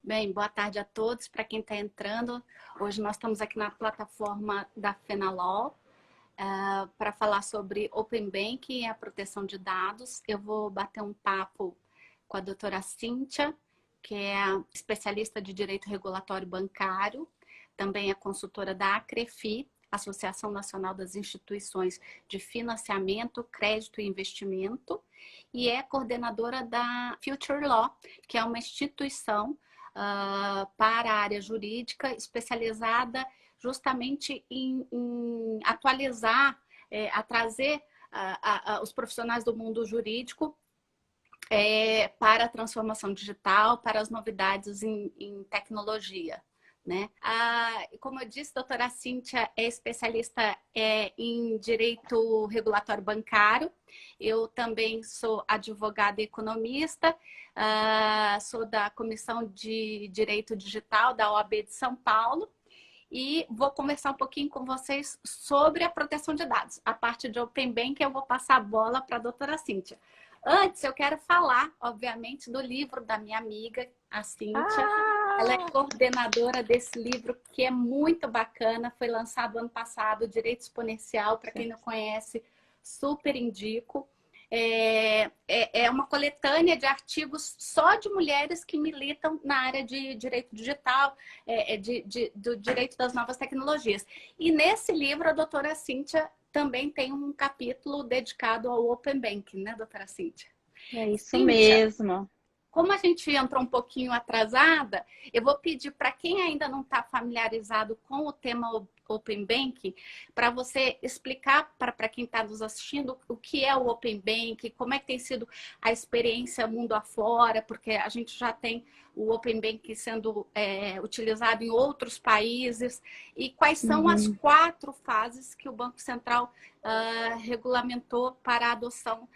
Bem, boa tarde a todos. Para quem está entrando, hoje nós estamos aqui na plataforma da Fenalol para falar sobre Open Banking e a proteção de dados. Eu vou bater um papo com a doutora Cíntia, que é especialista de Direito Regulatório Bancário, também é consultora da ACREFI, Associação Nacional das Instituições de Financiamento, Crédito e Investimento, e é coordenadora da Future Law, que é uma instituição para a área jurídica, especializada justamente em atualizar, a trazer os profissionais do mundo jurídico para a transformação digital, para as novidades em tecnologia. Né? Como eu disse, a doutora Cíntia é especialista em direito regulatório bancário. Eu também sou advogada e economista, sou da Comissão de Direito Digital da OAB de São Paulo e vou conversar um pouquinho com vocês sobre a proteção de dados. A parte de Open Banking eu vou passar a bola para a doutora Cíntia. Antes, eu quero falar, obviamente, do livro da minha amiga, a Cíntia. Ela é coordenadora desse livro, que é muito bacana. Foi lançado ano passado, Direito Exponencial. Para quem não conhece, super indico. É uma coletânea de artigos só de mulheres que militam na área de direito digital, do direito das novas tecnologias. E nesse livro, a doutora Cíntia também tem um capítulo dedicado ao Open Banking, né, doutora Cíntia? É isso Cíntia, mesmo. como a gente entrou um pouquinho atrasada, eu vou pedir para quem ainda não está familiarizado com o tema Open Banking, para você explicar para quem está nos assistindo o que é o Open Banking, como é que tem sido a experiência mundo afora, porque a gente já tem o Open Banking sendo utilizado em outros países, e quais são as 4 fases que o Banco Central regulamentou para a adoção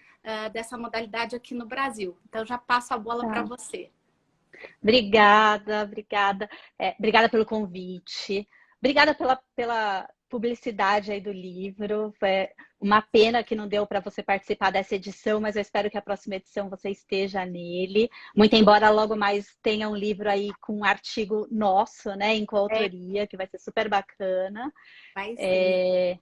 dessa modalidade aqui no Brasil. Então, já passo a bola para você. Obrigada. Obrigada pelo convite. Obrigada pela publicidade aí do livro. Foi uma pena que não deu para você participar dessa edição, mas eu espero que a próxima edição você esteja nele. Muito embora logo mais tenha um livro aí com um artigo nosso, né, em coautoria, que vai ser super bacana. Vai sim.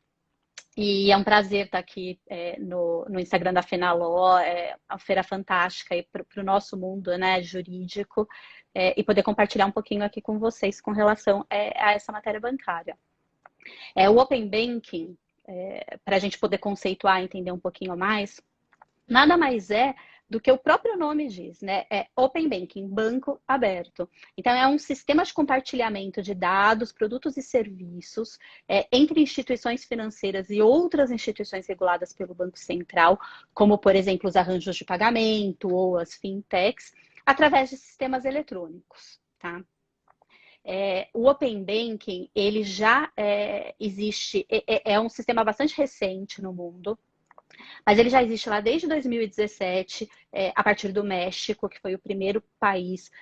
E é um prazer estar aqui no Instagram da Fenalol, é uma feira fantástica para o nosso mundo, né, jurídico, e poder compartilhar um pouquinho aqui com vocês com relação a essa matéria bancária. O Open Banking, para a gente poder conceituar e entender um pouquinho mais, nada mais é do que o próprio nome diz, né? É Open Banking, banco aberto. Então, é um sistema de compartilhamento de dados, produtos e serviços entre instituições financeiras e outras instituições reguladas pelo Banco Central, como, por exemplo, os arranjos de pagamento ou as fintechs, através de sistemas eletrônicos, tá? O Open Banking, ele já existe, é um sistema bastante recente no mundo, mas ele já existe lá desde 2017, a partir do México, que foi o primeiro país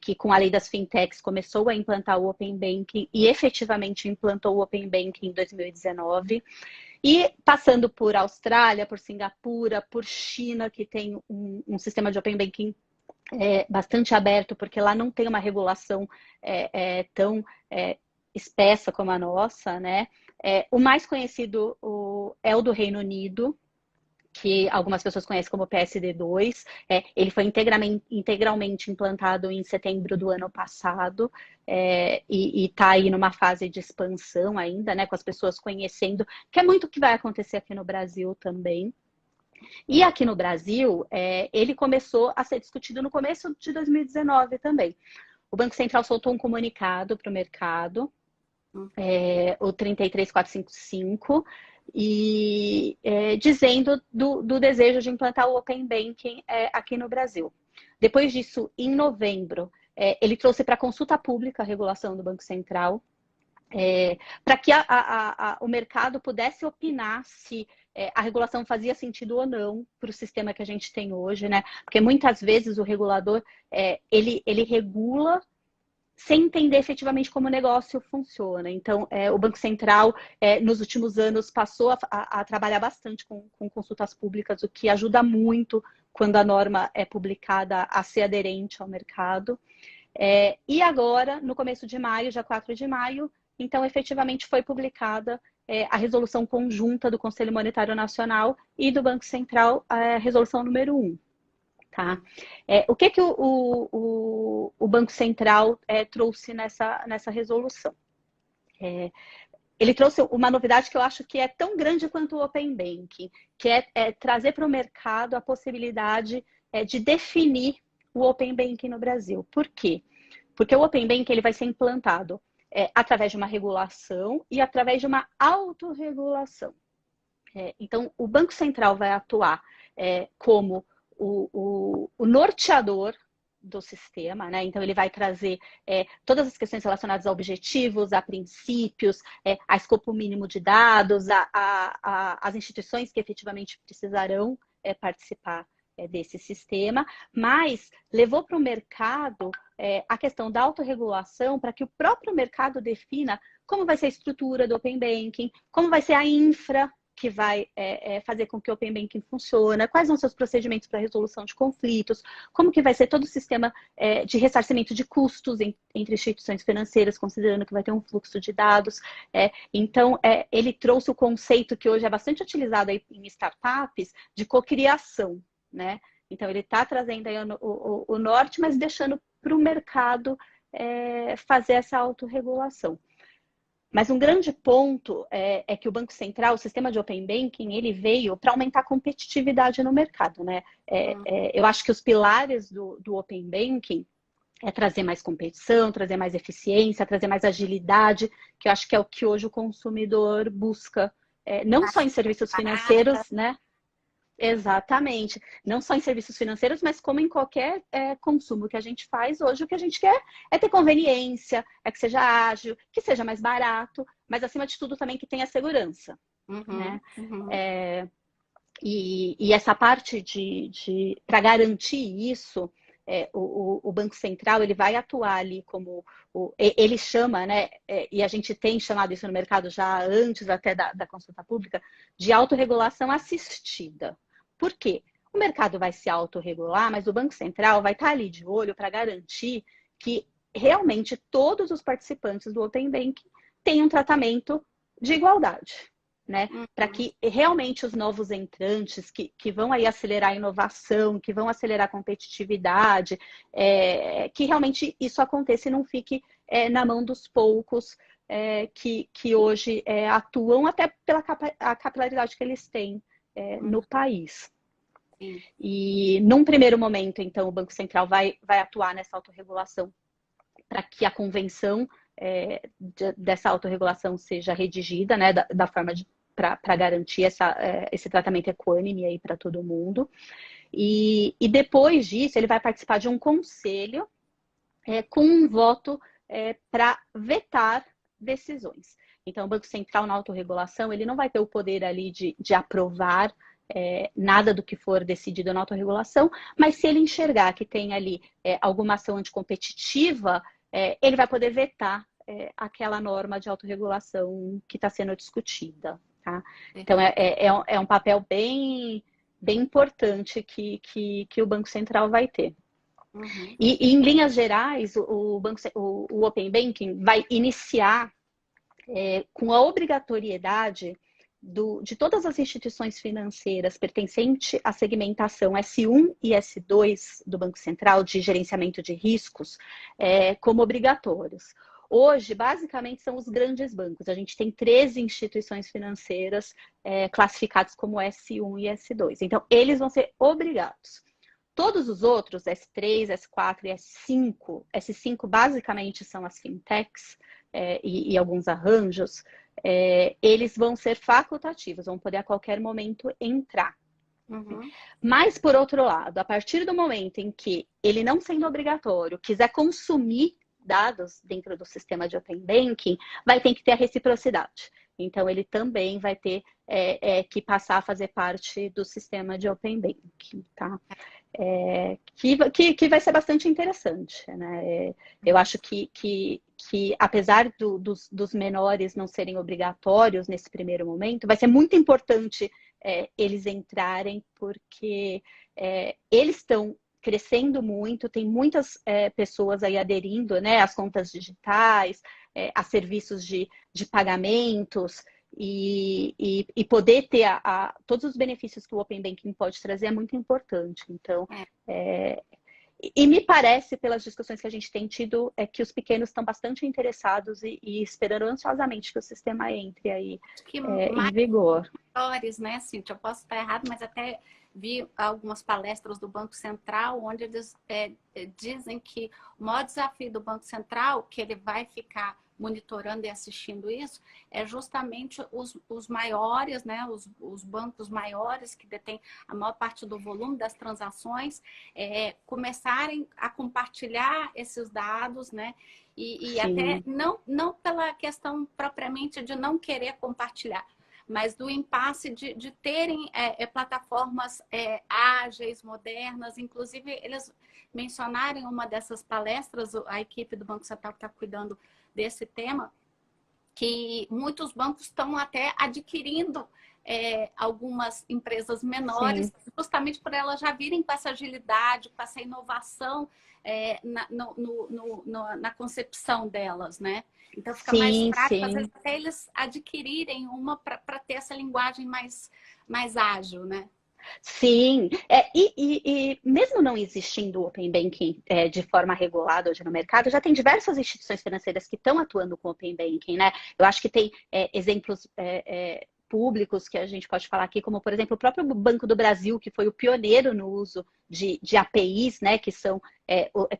que, com a lei das fintechs, começou a implantar o Open Banking e efetivamente implantou o Open Banking em 2019. E passando por Austrália, por Singapura, por China, que tem um sistema de Open Banking bastante aberto, porque lá não tem uma regulação tão espessa como a nossa, né? O mais conhecido é o do Reino Unido, que algumas pessoas conhecem como PSD2. Ele foi integralmente implantado em setembro do ano passado e está aí numa fase de expansão ainda, né, com as pessoas conhecendo, que é muito o que vai acontecer aqui no Brasil também. E aqui no Brasil, ele começou a ser discutido no começo de 2019 também. O Banco Central soltou um comunicado para o mercado, o 33455, e dizendo do desejo de implantar o Open Banking aqui no Brasil. Depois disso, em novembro, ele trouxe para consulta pública a regulação do Banco Central, para que o mercado pudesse opinar se a regulação fazia sentido ou não para o sistema que a gente tem hoje, né? Porque muitas vezes o regulador, ele regula sem entender efetivamente como o negócio funciona. Então, o Banco Central, nos últimos anos, passou a trabalhar bastante com consultas públicas, o que ajuda muito quando a norma é publicada a ser aderente ao mercado. E agora, no começo de maio, dia 4 de maio, então efetivamente foi publicada a resolução conjunta do Conselho Monetário Nacional e do Banco Central, a resolução número 1. Tá? O que o Banco Central trouxe nessa resolução? Ele trouxe uma novidade que eu acho que é tão grande quanto o Open Banking, que é trazer para o mercado a possibilidade de definir o Open Banking no Brasil. Por quê? Porque o Open Banking ele vai ser implantado através de uma regulação e através de uma autorregulação. Então, o Banco Central vai atuar como o norteador do sistema, né? Então ele vai trazer todas as questões relacionadas a objetivos, a princípios, a escopo mínimo de dados, as instituições que efetivamente precisarão participar desse sistema, mas levou para o mercado a questão da autorregulação para que o próprio mercado defina como vai ser a estrutura do Open Banking, como vai ser a infra que vai fazer com que o Open Banking funcione, quais vão ser os procedimentos para resolução de conflitos, como que vai ser todo o sistema de ressarcimento de custos entre instituições financeiras, considerando que vai ter um fluxo de dados. Então, ele trouxe o conceito que hoje é bastante utilizado aí em startups de cocriação, né? Então, ele está trazendo aí o norte, mas deixando para o mercado fazer essa autorregulação. Mas um grande ponto é que o Banco Central, o sistema de Open Banking, ele veio para aumentar a competitividade no mercado, né? Eu acho que os pilares do Open Banking é trazer mais competição, trazer mais eficiência, trazer mais agilidade, que eu acho que é o que hoje o consumidor busca, não só em serviços financeiros, né? Exatamente. Não só em serviços financeiros, mas como em qualquer consumo que a gente faz hoje, o que a gente quer é ter conveniência, que seja ágil, que seja mais barato, mas acima de tudo também que tenha segurança. Né? E essa parte para garantir isso, o Banco Central ele vai atuar ali como ele chama, né? E a gente tem chamado isso no mercado já antes até da consulta pública, de autorregulação assistida. Por quê? O mercado vai se autorregular, mas o Banco Central vai estar ali de olho para garantir que realmente todos os participantes do Open Banking tenham um tratamento de igualdade, né? Para que realmente os novos entrantes que vão aí acelerar a inovação, que vão acelerar a competitividade, que realmente isso aconteça e não fique na mão dos poucos que hoje atuam até pela capilaridade que eles têm no país. Sim. E num primeiro momento, então, o Banco Central vai atuar nessa autorregulação para que a convenção dessa autorregulação seja redigida, né, da forma para garantir esse tratamento equânime aí para todo mundo. E depois disso, ele vai participar de um conselho com um voto para vetar decisões. Então, o Banco Central, na autorregulação, ele não vai ter o poder ali de aprovar nada do que for decidido na autorregulação, mas se ele enxergar que tem ali alguma ação anticompetitiva, ele vai poder vetar aquela norma de autorregulação que está sendo discutida. Tá? Então, é um papel bem importante que o Banco Central vai ter. E em linhas gerais, o Open Banking vai iniciar com a obrigatoriedade de todas as instituições financeiras pertencentes à segmentação S1 e S2 do Banco Central de gerenciamento de riscos como obrigatórios. Hoje, basicamente, são os grandes bancos. A gente tem 13 instituições financeiras classificadas como S1 e S2. Então, eles vão ser obrigados. Todos os outros, S3, S4 e S5, S5 basicamente são as fintechs e alguns arranjos, eles vão ser facultativos, vão poder a qualquer momento entrar. Mas, por outro lado, a partir do momento em que ele não sendo obrigatório, quiser consumir dados dentro do sistema de Open Banking, vai ter que ter a reciprocidade. Então, ele também vai ter que passar a fazer parte do sistema de Open Banking, tá? Que vai ser bastante interessante, né? Eu acho que apesar dos menores não serem obrigatórios nesse primeiro momento, vai ser muito importante eles entrarem, porque eles estão crescendo muito, tem muitas pessoas aí aderindo, né, às contas digitais, a serviços de pagamentos, e poder ter todos os benefícios que o Open Banking pode trazer é muito importante. Então, e me parece, pelas discussões que a gente tem tido, que os pequenos estão bastante interessados e esperando ansiosamente que o sistema entre aí em vigor. Maiores, né, Cíntia? Eu posso estar errado, mas até vi algumas palestras do Banco Central, onde eles dizem que o maior desafio do Banco Central, que ele vai ficar monitorando e assistindo isso, é justamente os maiores, né, os bancos maiores que detêm a maior parte do volume das transações, começarem a compartilhar esses dados, né, e até não pela questão propriamente de não querer compartilhar, mas do impasse de terem plataformas ágeis, modernas. Inclusive, eles mencionaram em uma dessas palestras, a equipe do Banco Central que está cuidando desse tema, que muitos bancos estão até adquirindo algumas empresas menores, justamente por elas já virem com essa agilidade, com essa inovação na concepção delas, né? Então fica mais prático, às vezes, até eles adquirirem uma para ter essa linguagem mais ágil, né? Sim, e mesmo não existindo o Open Banking de forma regulada hoje no mercado, já tem diversas instituições financeiras que estão atuando com o Open Banking, né? Eu acho que tem exemplos públicos que a gente pode falar aqui, como, por exemplo, o próprio Banco do Brasil, que foi o pioneiro no uso de APIs, né, que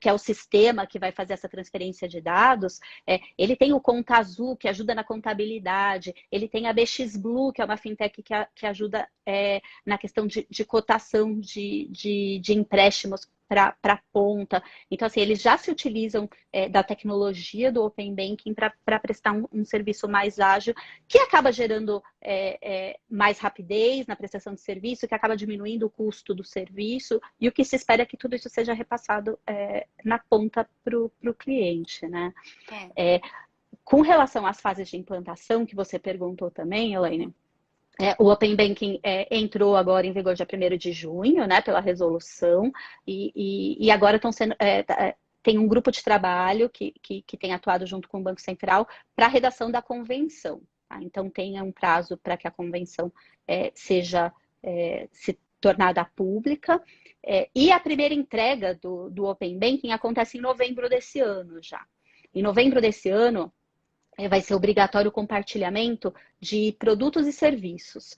é o sistema que vai fazer essa transferência de dados. Ele tem o Conta Azul, que ajuda na contabilidade, ele tem a BX Blue, que é uma fintech que ajuda na questão de cotação de empréstimos para a ponta. Então, assim, eles já se utilizam da tecnologia do Open Banking para prestar um serviço mais ágil, que acaba gerando mais rapidez na prestação de serviço, que acaba diminuindo o custo do serviço, e o que se espera é que tudo isso seja repassado na ponta para o cliente, né? Com relação às fases de implantação, que você perguntou também, Elaine, o Open Banking entrou agora em vigor dia 1º de junho, né, pela resolução, e agora estão sendo... tem um grupo de trabalho que tem atuado junto com o Banco Central para a redação da convenção. Tá? Então, tem um prazo para que a convenção seja se tornada pública. E a primeira entrega do Open Banking acontece em novembro desse ano já. Em novembro desse ano, vai ser obrigatório o compartilhamento de produtos e serviços.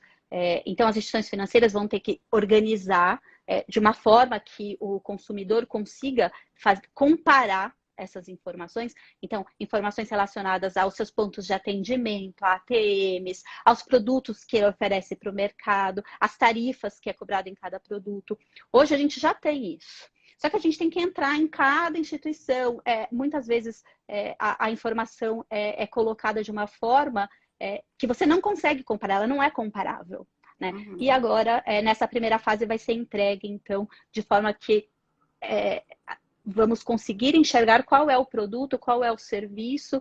Então, as instituições financeiras vão ter que organizar de uma forma que o consumidor consiga comparar essas informações. Então, informações relacionadas aos seus pontos de atendimento, a ATMs, aos produtos que ele oferece para o mercado, as tarifas que é cobrado em cada produto. Hoje a gente já tem isso. Só que a gente tem que entrar em cada instituição. Muitas vezes a informação é colocada de uma forma que você não consegue comparar, ela não é comparável. Né? Uhum. E agora, nessa primeira fase, vai ser entregue, então, de forma que vamos conseguir enxergar qual é o produto, qual é o serviço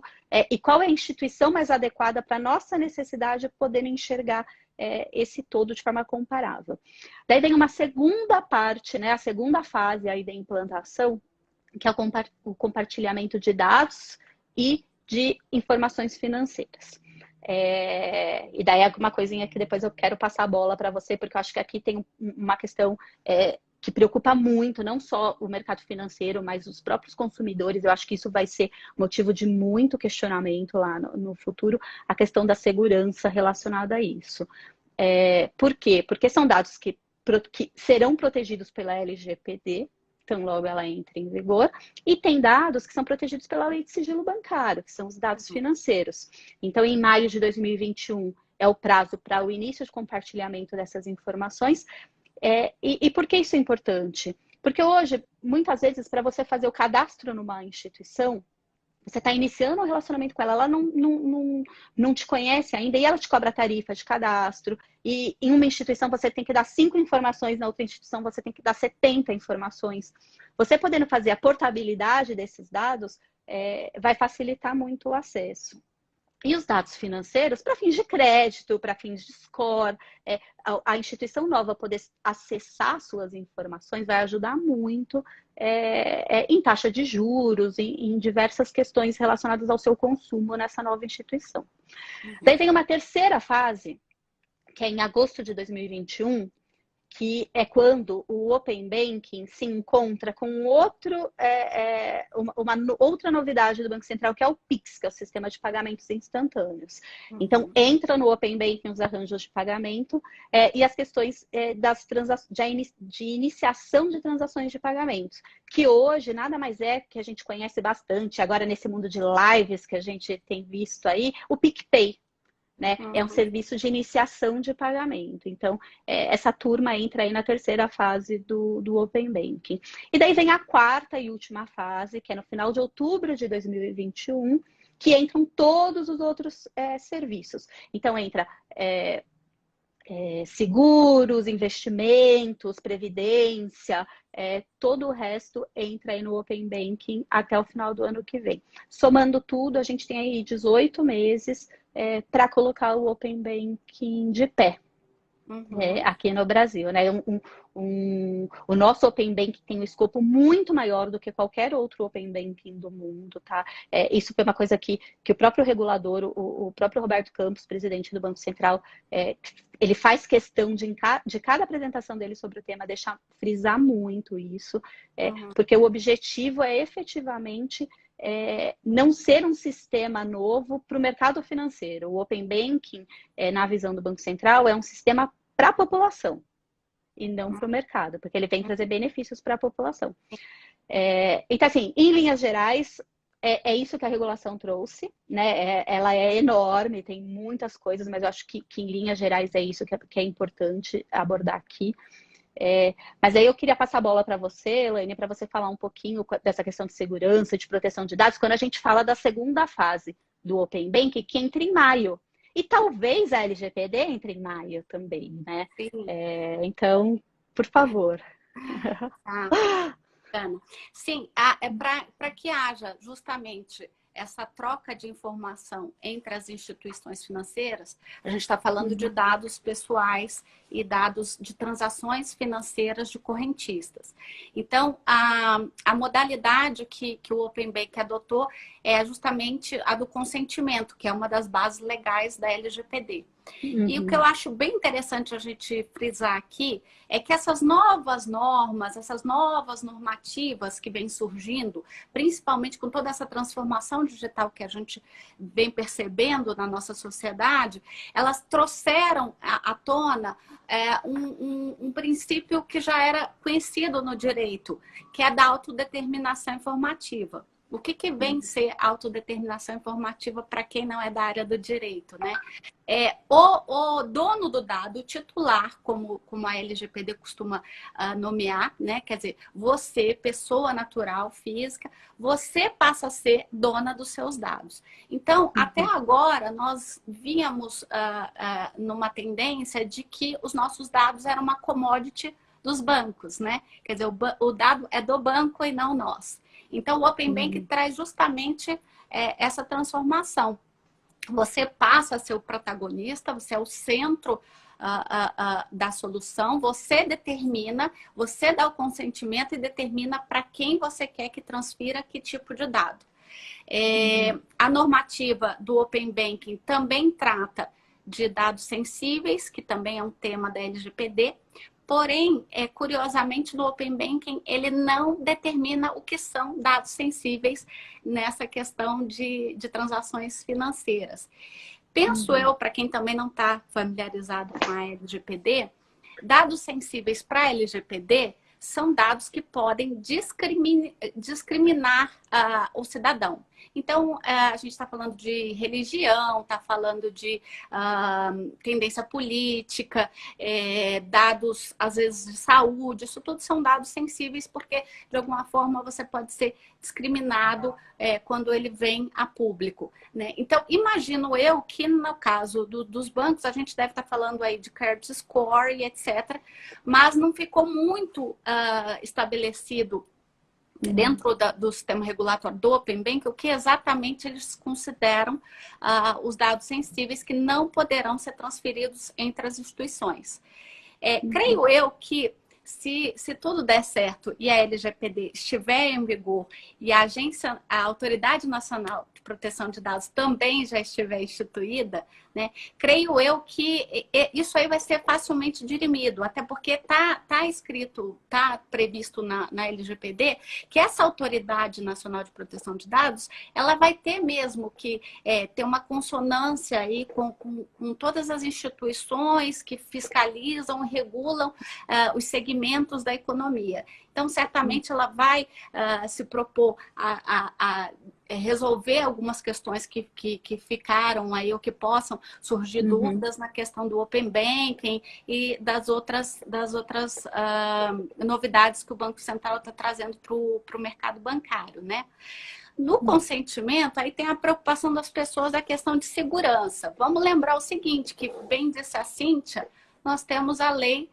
e qual é a instituição mais adequada para a nossa necessidade de poder enxergar esse todo de forma comparável. Daí vem uma segunda parte, né, a segunda fase aí da implantação, que é o compartilhamento de dados e de informações financeiras. E daí é uma coisinha que depois eu quero passar a bola para você, porque eu acho que aqui tem uma questão que preocupa muito, não só o mercado financeiro, mas os próprios consumidores. Eu acho que isso vai ser motivo de muito questionamento lá no futuro, a questão da segurança relacionada a isso. Por quê? Porque são dados que serão protegidos pela LGPD, então logo ela entra em vigor, e tem dados que são protegidos pela Lei de Sigilo Bancário, que são os dados financeiros. Então, em maio de 2021, é o prazo para o início de compartilhamento dessas informações. E por que isso é importante? Porque hoje, muitas vezes, para você fazer o cadastro numa instituição, você está iniciando um relacionamento com ela, ela não te conhece ainda, e ela te cobra tarifa de cadastro, e em uma instituição você tem que dar 5 informações, na outra instituição você tem que dar 70 informações. Você podendo fazer a portabilidade desses dados, vai facilitar muito o acesso. E os dados financeiros para fins de crédito, para fins de score, a instituição nova poder acessar suas informações vai ajudar muito em taxa de juros, em diversas questões relacionadas ao seu consumo nessa nova instituição. Daí vem uma terceira fase, que é em agosto de 2021, que é quando o Open Banking se encontra com uma outra novidade do Banco Central, que é o Pix, que é o sistema de pagamentos instantâneos. Então, entra no Open Banking os arranjos de pagamento e as questões de iniciação de transações de pagamentos, que hoje nada mais é que a gente conhece bastante, agora nesse mundo de lives que a gente tem visto aí, o PicPay. Né? É um serviço de iniciação de pagamento. Então, essa turma entra aí na terceira fase do Open Banking. E daí vem a quarta e última fase, que é no final de outubro de 2021, que entram todos os outros serviços. Então, entra seguros, investimentos, previdência, todo o resto entra aí no Open Banking até o final do ano que vem. Somando tudo, a gente tem aí 18 meses para colocar o Open Banking de pé. Aqui no Brasil, né? O nosso Open Banking tem um escopo muito maior do que qualquer outro Open Banking do mundo, tá? Isso foi uma coisa que o próprio regulador, o próprio Roberto Campos, presidente do Banco Central, ele faz questão de cada apresentação dele sobre o tema, frisar muito isso, porque o objetivo é efetivamente não ser um sistema novo para o mercado financeiro. O Open Banking, na visão do Banco Central, é um sistema para a população e não para o mercado, porque ele vem trazer benefícios para a população. Então, assim, em linhas gerais, é isso que a regulação trouxe, né? Ela é enorme, tem muitas coisas, mas eu acho que em linhas gerais é isso que é importante abordar aqui. Mas aí eu queria passar a bola para você, Elaine, para você falar um pouquinho dessa questão de segurança, de proteção de dados, quando a gente fala da segunda fase do Open Banking, que entra em maio. E talvez a LGPD entre em maio também, né? Então, por favor. Sim, para que haja justamente essa troca de informação entre as instituições financeiras, a gente está falando de dados pessoais e dados de transações financeiras de correntistas. Então, a modalidade que o Open Banking adotou é justamente a do consentimento, que é uma das bases legais da LGPD. E o que eu acho bem interessante a gente frisar aqui é que essas novas normas, essas novas normativas que vêm surgindo, principalmente com toda essa transformação digital que a gente vem percebendo na nossa sociedade, elas trouxeram à tona um princípio que já era conhecido no direito, que é da autodeterminação informativa. O que vem ser autodeterminação informativa para quem não é da área do direito, né? O dono do dado, o titular, como a LGPD costuma nomear, né? Quer dizer, você, pessoa natural, física, você passa a ser dona dos seus dados. Então, até agora, nós víamos numa tendência de que os nossos dados eram uma commodity dos bancos, né? Quer dizer, o dado é do banco e não nós. Então, o Open Banking traz justamente essa transformação. Você passa a ser o protagonista, você é o centro da solução, você determina, você dá o consentimento e determina para quem você quer que transfira que tipo de dado. A normativa do Open Banking também trata de dados sensíveis, que também é um tema da LGPD. Porém, curiosamente, no Open Banking, ele não determina o que são dados sensíveis nessa questão de transações financeiras. Penso eu, para quem também não está familiarizado com a LGPD, dados sensíveis para a LGPD são dados que podem discriminar o cidadão. Então, a gente está falando de religião, está falando de tendência política, dados, às vezes, de saúde. Isso tudo são dados sensíveis porque, de alguma forma, você pode ser discriminado quando ele vem a público, né? Então, imagino eu que, no caso dos bancos, a gente deve estar falando aí de credit score e etc., mas não ficou muito estabelecido dentro do sistema regulatório do Open Bank, o que exatamente eles consideram os dados sensíveis que não poderão ser transferidos entre as instituições. Creio eu que se tudo der certo e a LGPD estiver em vigor e a Autoridade Nacional de Proteção de Dados também já estiver instituída, né, creio eu que isso aí vai ser facilmente dirimido, até porque está escrito, está previsto na LGPD que essa Autoridade Nacional de Proteção de Dados, ela vai ter mesmo que ter uma consonância aí com todas as instituições que fiscalizam e regulam os segmentos da economia. Então, certamente, ela vai se propor a resolver algumas questões que ficaram aí, ou que possam surgir dúvidas na questão do Open Banking e das outras novidades que o Banco Central está trazendo para o mercado bancário, né? No consentimento, aí tem a preocupação das pessoas da questão de segurança. Vamos lembrar o seguinte, que bem disse a Cíntia, nós temos a lei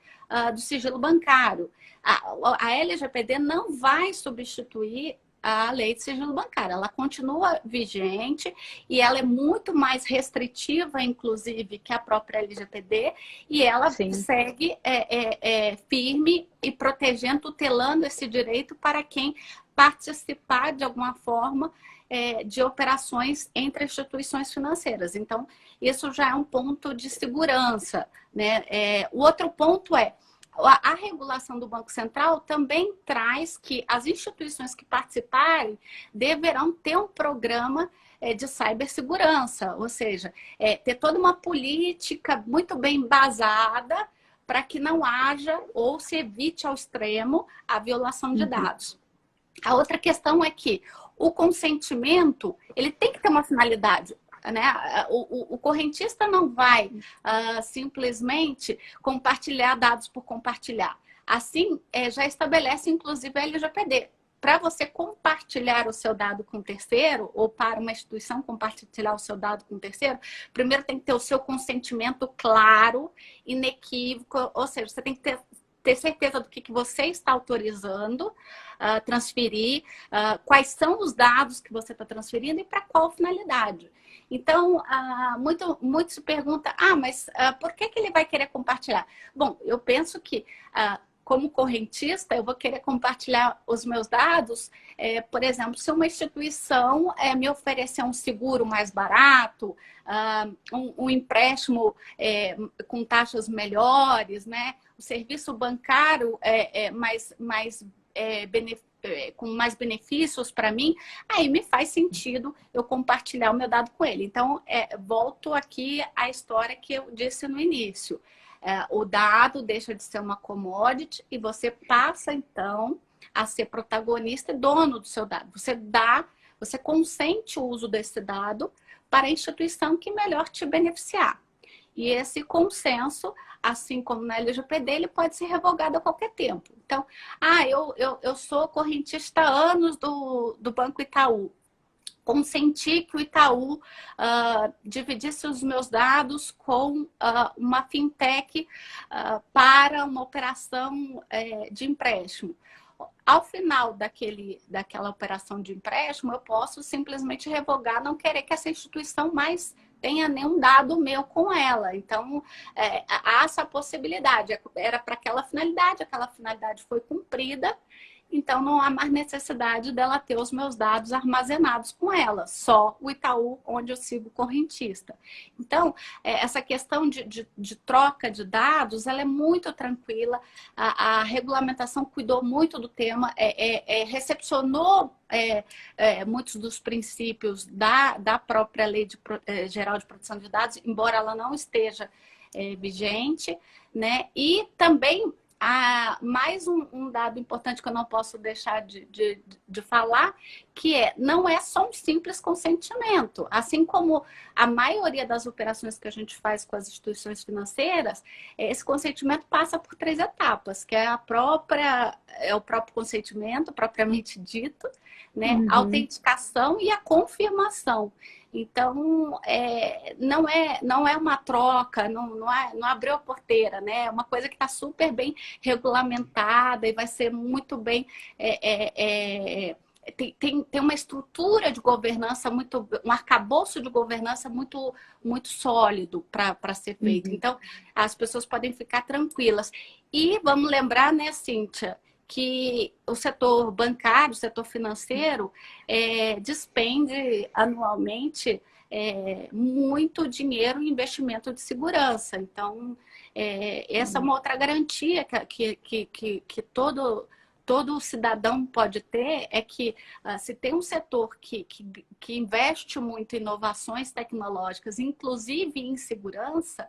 do sigilo bancário. A LGPD não vai substituir a lei de sigilo bancário. Ela continua vigente e ela é muito mais restritiva, inclusive, que a própria LGPD, e ela segue firme e protegendo, tutelando esse direito para quem participar de alguma forma de operações entre instituições financeiras. Então, isso já é um ponto de segurança, né? O outro ponto a regulação do Banco Central também traz que as instituições que participarem deverão ter um programa de cibersegurança, ou seja, ter toda uma política muito bem embasada para que não haja ou se evite ao extremo a violação de dados. A outra questão é que o consentimento, ele tem que ter uma finalidade. Né? O correntista não vai simplesmente compartilhar dados por compartilhar. Assim, já estabelece, inclusive, a LGPD. Para você compartilhar o seu dado com terceiro, ou para uma instituição compartilhar o seu dado com terceiro, primeiro tem que ter o seu consentimento claro, inequívoco, ou seja, você tem que ter certeza do que você está autorizando transferir, quais são os dados que você está transferindo e para qual finalidade. Então, muito se pergunta, mas por que ele vai querer compartilhar? Bom, eu penso que, como correntista, eu vou querer compartilhar os meus dados, por exemplo, se uma instituição me oferecer um seguro mais barato, um empréstimo com taxas melhores, né? O serviço bancário com mais benefícios para mim, aí me faz sentido eu compartilhar o meu dado com ele. Então, volto aqui à história que eu disse no início. O dado deixa de ser uma commodity e você passa, então, a ser protagonista e dono do seu dado. Você consente o uso desse dado para a instituição que melhor te beneficiar. E esse consenso, assim como na LGPD, ele pode ser revogado a qualquer tempo. Então, eu sou correntista há anos do Banco Itaú. Consenti que o Itaú dividisse os meus dados com uma fintech para uma operação de empréstimo. Ao final daquela operação de empréstimo, eu posso simplesmente revogar, não querer que essa instituição mais tenha nenhum dado meu com ela. Então, há essa possibilidade. Era para aquela finalidade foi cumprida, então não há mais necessidade dela ter os meus dados armazenados com ela, só o Itaú, onde eu sigo correntista. Então, essa questão de troca de dados, ela é muito tranquila, a regulamentação cuidou muito do tema, recepcionou muitos dos princípios da própria Lei Geral de Proteção de Dados, embora ela não esteja vigente, né? E também mais um dado importante que eu não posso deixar de falar, que não é só um simples consentimento. Assim como a maioria das operações que a gente faz com as instituições financeiras, esse consentimento passa por 3 etapas, que é o próprio consentimento, propriamente dito, né? A autenticação e a confirmação. Então, não é uma troca, não abriu a porteira, né? É uma coisa que está super bem regulamentada e vai ser muito bem. Tem uma estrutura de governança um arcabouço de governança muito sólido para ser feito. Uhum. Então, as pessoas podem ficar tranquilas. E vamos lembrar, né, Cíntia, que o setor bancário, o setor financeiro, despende anualmente muito dinheiro em investimento de segurança. Então, essa é uma outra garantia que todo cidadão pode ter, é que se tem um setor que investe muito em inovações tecnológicas, inclusive em segurança,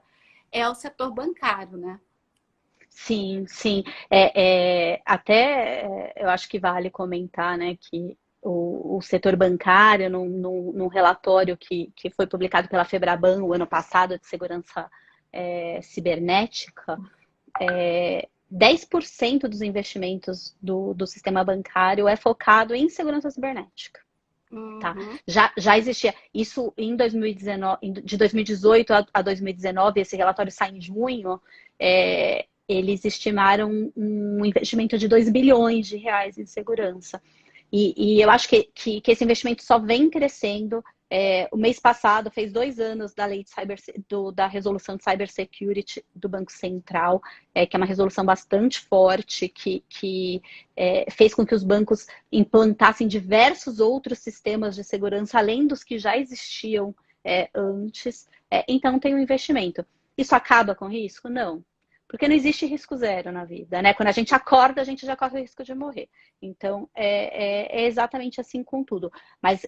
é o setor bancário, né? Sim, sim. Eu acho que vale comentar, né, que o setor bancário, num relatório que foi publicado pela Febraban o ano passado de segurança cibernética, 10% dos investimentos do sistema bancário é focado em segurança cibernética. Tá? Uhum. Já existia isso em 2019, de 2018 a 2019, esse relatório sai em junho, eles estimaram um investimento de 2 bilhões de reais em segurança. E eu acho que esse investimento só vem crescendo. O mês passado fez 2 anos da lei de da resolução de cybersecurity do Banco Central, que é uma resolução bastante forte, que fez com que os bancos implantassem diversos outros sistemas de segurança, além dos que já existiam antes. Então tem um investimento. Isso acaba com risco? Não. Porque não existe risco zero na vida, né? Quando a gente acorda, a gente já corre o risco de morrer. Então, é exatamente assim com tudo. Mas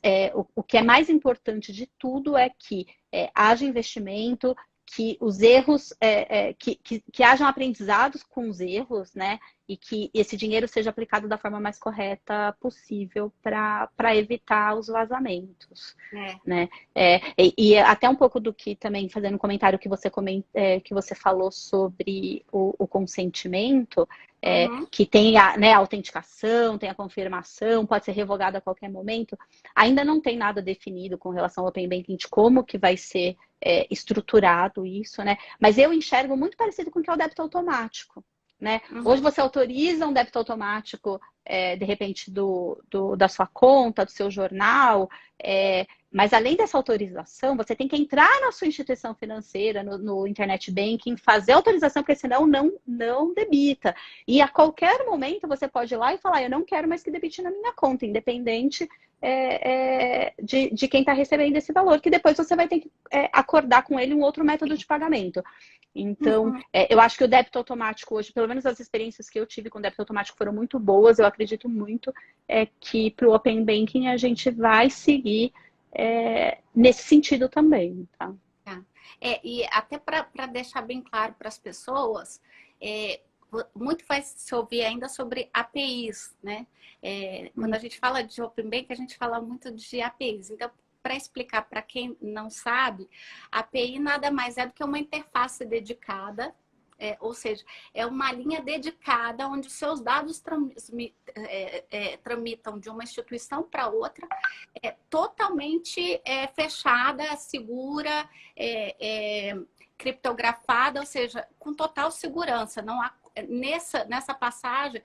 o que é mais importante de tudo é que haja investimento, que os erros, que hajam aprendizados com os erros, né? E que esse dinheiro seja aplicado da forma mais correta possível para evitar os vazamentos. Né? E até um pouco do que também, fazendo um comentário que que você falou sobre o consentimento, que tem né, a autenticação, tem a confirmação, pode ser revogado a qualquer momento. Ainda não tem nada definido com relação ao Open Banking de como que vai ser estruturado isso, né? Mas eu enxergo muito parecido com o que é o débito automático. Né? Hoje você autoriza um débito automático, de repente, da sua conta, do seu jornal, mas além dessa autorização, você tem que entrar na sua instituição financeira, no Internet Banking, fazer autorização, porque senão não debita. E a qualquer momento você pode ir lá e falar, eu não quero mais que debite na minha conta, independente de quem está recebendo esse valor, que depois você vai ter que acordar com ele um outro método de pagamento. Então, eu acho que o débito automático hoje, pelo menos as experiências que eu tive com o débito automático foram muito boas. Eu acredito muito que para o Open Banking a gente vai seguir nesse sentido também. Tá? E até para deixar bem claro para as pessoas, muito vai se ouvir ainda sobre APIs, né? Quando a gente fala de Open Banking, a gente fala muito de APIs. Então, para explicar para quem não sabe, a API nada mais é do que uma interface dedicada, ou seja, é uma linha dedicada onde os seus dados tramitam de uma instituição para outra, totalmente fechada, segura, criptografada, ou seja, com total segurança. Não há nessa passagem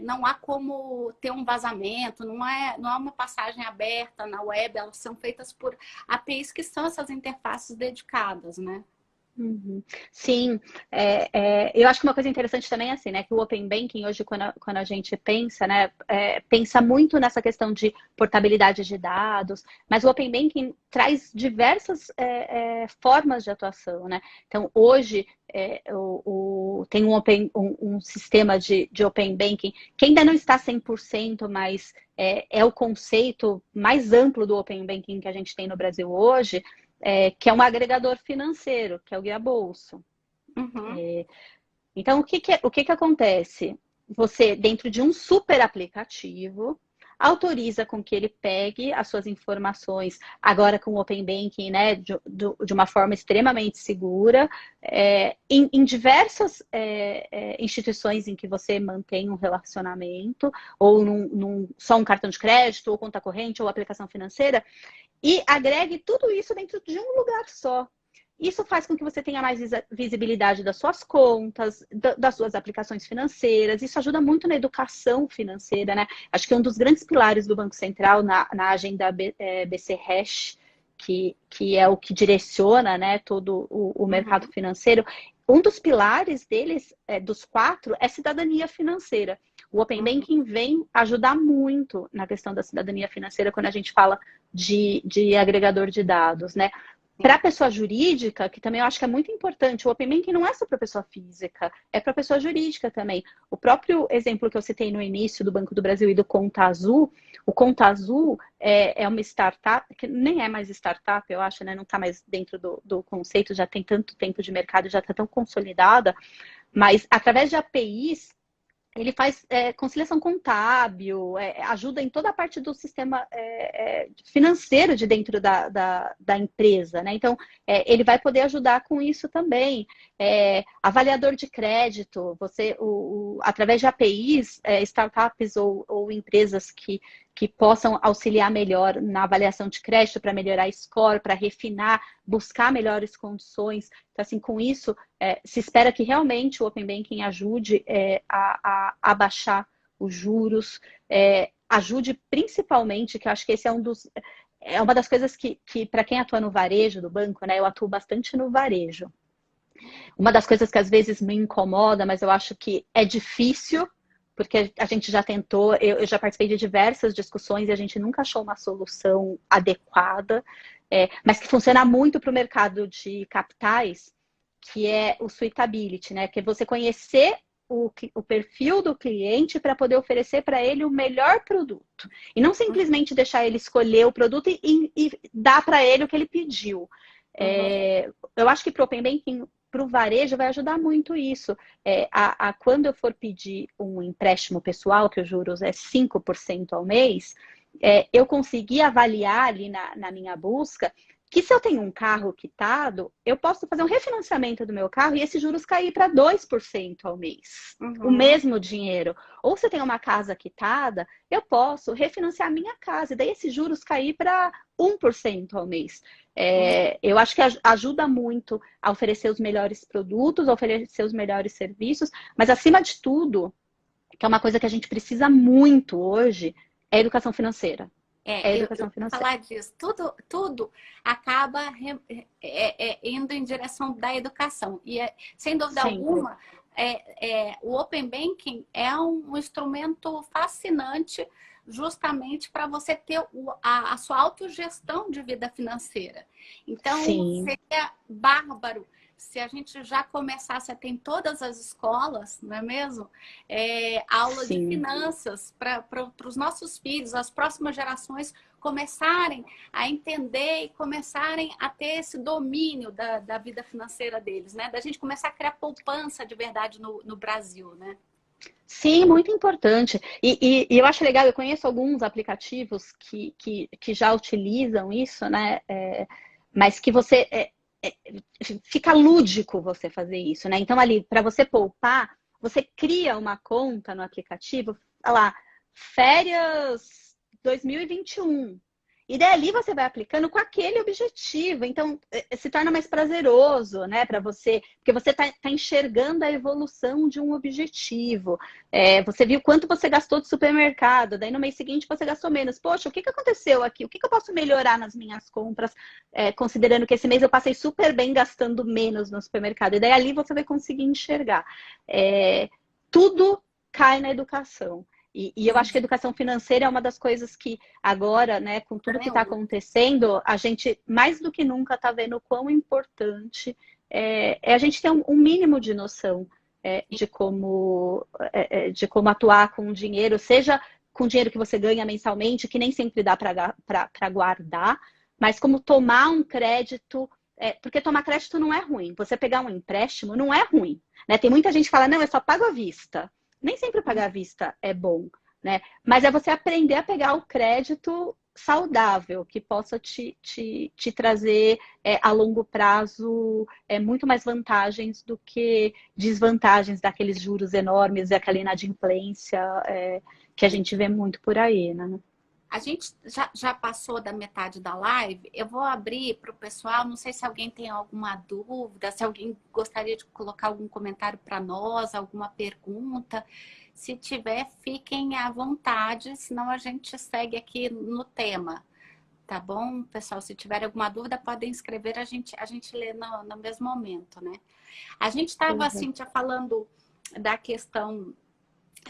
não há como ter um vazamento, não é uma passagem aberta na web, elas são feitas por APIs que são essas interfaces dedicadas, né? Uhum. Sim, eu acho que uma coisa interessante também é assim, né, que o Open Banking hoje, quando a gente pensa, né, pensa muito nessa questão de portabilidade de dados, mas o Open Banking traz diversas formas de atuação, né? Então, hoje tem um sistema de Open Banking que ainda não está 100%, mas é o conceito mais amplo do Open Banking que a gente tem no Brasil hoje, que é um agregador financeiro, que é o Guia Bolso. Uhum. Então, o que acontece? Você, dentro de um super aplicativo, autoriza com que ele pegue as suas informações, agora com o Open Banking, né, de uma forma extremamente segura, em diversas instituições em que você mantém um relacionamento, ou só um cartão de crédito, ou conta corrente, ou aplicação financeira, e agregue tudo isso dentro de um lugar só. Isso faz com que você tenha mais visibilidade das suas contas, das suas aplicações financeiras. Isso ajuda muito na educação financeira, né? Acho que um dos grandes pilares do Banco Central na agenda BC Hash, que é o que direciona, né, todo o mercado financeiro, um dos pilares deles, dos 4, é cidadania financeira. O Open Banking vem ajudar muito na questão da cidadania financeira quando a gente fala de agregador de dados, né? Para a pessoa jurídica, que também eu acho que é muito importante, o Open Banking não é só para pessoa física, é para pessoa jurídica também. O próprio exemplo que eu citei no início do Banco do Brasil e do Conta Azul, o Conta Azul é uma startup, que nem é mais startup, eu acho, né? Não está mais dentro do conceito, já tem tanto tempo de mercado, já está tão consolidada, mas através de APIs, ele faz conciliação contábil, ajuda em toda a parte do sistema financeiro de dentro da empresa, né? Então, ele vai poder ajudar com isso também. Avaliador de crédito, através de APIs, startups ou empresas que possam auxiliar melhor na avaliação de crédito para melhorar score, para refinar, buscar melhores condições. Então, assim, com isso, se espera que realmente o Open Banking ajude a baixar os juros, ajude principalmente, que eu acho que esse é uma das coisas que para quem atua no varejo do banco, né, eu atuo bastante no varejo. Uma das coisas que às vezes me incomoda, mas eu acho que é difícil, porque a gente já tentou, eu já participei de diversas discussões e a gente nunca achou uma solução adequada, mas que funciona muito para o mercado de capitais, que é o suitability, né? Que é você conhecer o perfil do cliente para poder oferecer para ele o melhor produto. E não simplesmente deixar ele escolher o produto e dar para ele o que ele pediu. Eu acho que para o Open Banking, para o varejo, vai ajudar muito isso. Quando eu for pedir um empréstimo pessoal, que os juros é 5% ao mês, eu consegui avaliar ali na minha busca que se eu tenho um carro quitado, eu posso fazer um refinanciamento do meu carro e esses juros cair para 2% ao mês. O mesmo dinheiro. Ou se eu tenho uma casa quitada, eu posso refinanciar a minha casa e daí esses juros cair para 1% ao mês. Eu acho que ajuda muito a oferecer os melhores produtos, a oferecer os melhores serviços, mas acima de tudo, que é uma coisa que a gente precisa muito hoje, é a educação financeira. Educação financeira. Falar disso, tudo acaba indo em direção da educação. E, sem dúvida alguma, o Open Banking é um instrumento fascinante justamente para você ter a sua autogestão de vida financeira. Então, seria bárbaro se a gente já começasse a ter em todas as escolas, não é mesmo? Aula de finanças para os nossos filhos, as próximas gerações começarem a entender e começarem a ter esse domínio da vida financeira deles, né? Da gente começar a criar poupança de verdade no Brasil, né? Sim, muito importante. E eu acho legal, eu conheço alguns aplicativos que já utilizam isso, né? Mas que você... fica lúdico você fazer isso, né? Então, ali, para você poupar, você cria uma conta no aplicativo, olha lá, férias 2021. E daí ali você vai aplicando com aquele objetivo. Então, se torna mais prazeroso, né, para você, porque você tá enxergando a evolução de um objetivo. Você viu quanto você gastou de supermercado, daí no mês seguinte você gastou menos. Poxa, o que aconteceu aqui? O que eu posso melhorar nas minhas compras, considerando que esse mês eu passei super bem gastando menos no supermercado? E daí ali você vai conseguir enxergar. Tudo cai na educação. E eu acho que a educação financeira é uma das coisas que agora, né, com tudo que está acontecendo, a gente, mais do que nunca, está vendo o quão importante a gente ter um mínimo de noção de como atuar com o dinheiro, seja com o dinheiro que você ganha mensalmente, que nem sempre dá para guardar, mas como tomar um crédito, porque tomar crédito não é ruim. Você pegar um empréstimo não é ruim, né? Tem muita gente que fala, não, eu só pago à vista. Nem sempre pagar à vista é bom, né? Mas é você aprender a pegar o crédito saudável, que possa te trazer a longo prazo muito mais vantagens do que desvantagens daqueles juros enormes e aquela inadimplência que a gente vê muito por aí, né? A gente já passou da metade da live. Eu vou abrir para o pessoal. Não sei se alguém tem alguma dúvida, se alguém gostaria de colocar algum comentário para nós, alguma pergunta. Se tiver, fiquem à vontade, senão a gente segue aqui no tema. Tá bom, pessoal? Se tiver alguma dúvida, podem escrever, a gente lê no mesmo momento, né? A gente estava, Cíntia, falando da questão...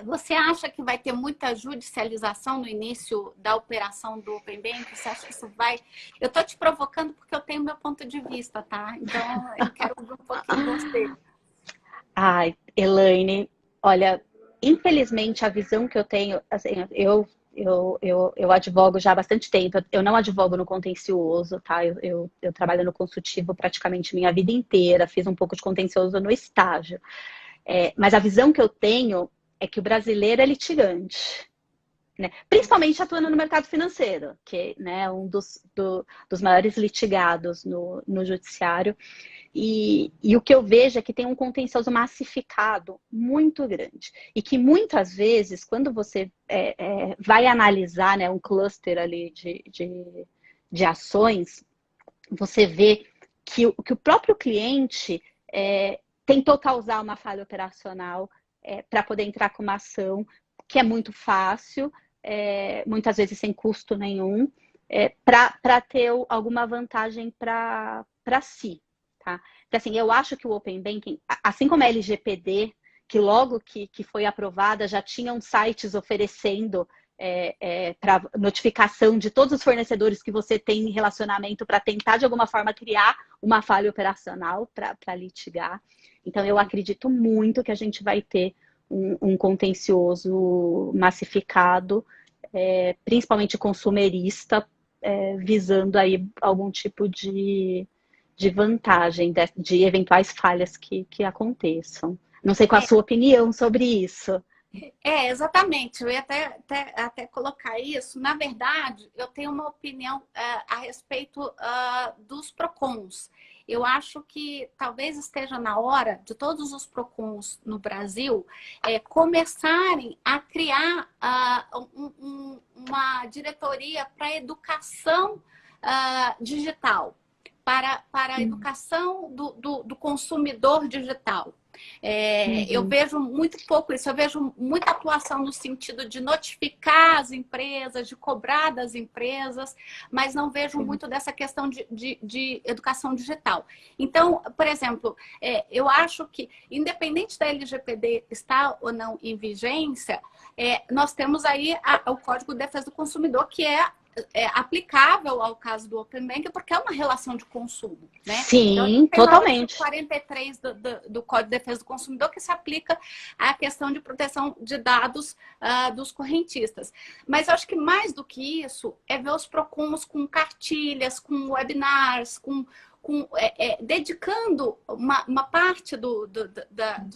Você acha que vai ter muita judicialização no início da operação do Open Bank? Você acha que isso vai... Eu estou te provocando porque eu tenho meu ponto de vista, tá? Então, eu quero ouvir um pouquinho você. Ai, Elaine, olha, infelizmente a visão que eu tenho, assim, eu advogo já há bastante tempo. Eu não advogo no contencioso, tá? Eu trabalho no consultivo praticamente minha vida inteira, fiz um pouco de contencioso no estágio. Mas a visão que eu tenho é que o brasileiro é litigante, né? Principalmente atuando no mercado financeiro, que, né, é um dos maiores litigados no judiciário. E o que eu vejo é que tem um contencioso massificado muito grande. E que muitas vezes, quando você vai analisar, né, um cluster ali de ações, você vê que o próprio cliente tentou causar uma falha operacional para poder entrar com uma ação que é muito fácil, muitas vezes sem custo nenhum, para ter alguma vantagem para si. Tá? Então, assim, eu acho que o Open Banking, assim como a LGPD, que logo que foi aprovada, já tinham sites oferecendo para notificação de todos os fornecedores que você tem em relacionamento para tentar, de alguma forma, criar uma falha operacional para litigar. Então, eu acredito muito que a gente vai ter um contencioso massificado, principalmente consumerista, visando aí algum tipo de vantagem de eventuais falhas que aconteçam. Não sei qual a sua opinião sobre isso. Exatamente. Eu ia até colocar isso. Na verdade, eu tenho uma opinião a respeito dos PROCONs. Eu acho que talvez esteja na hora de todos os PROCONs no Brasil começarem a criar uma diretoria para educação digital, para a educação do consumidor digital. Eu vejo muito pouco isso, eu vejo muita atuação no sentido de notificar as empresas, de cobrar das empresas, mas não vejo muito dessa questão de educação digital. Então, por exemplo, eu acho que, independente da LGPD estar ou não em vigência, nós temos aí o Código de Defesa do Consumidor, que é aplicável ao caso do Open Banking, porque é uma relação de consumo, né? Sim, então, totalmente. 43 do Código de Defesa do Consumidor, que se aplica à questão de proteção de dados dos correntistas. Mas eu acho que mais do que isso é ver os PROCONs com cartilhas, com webinars, dedicando uma parte do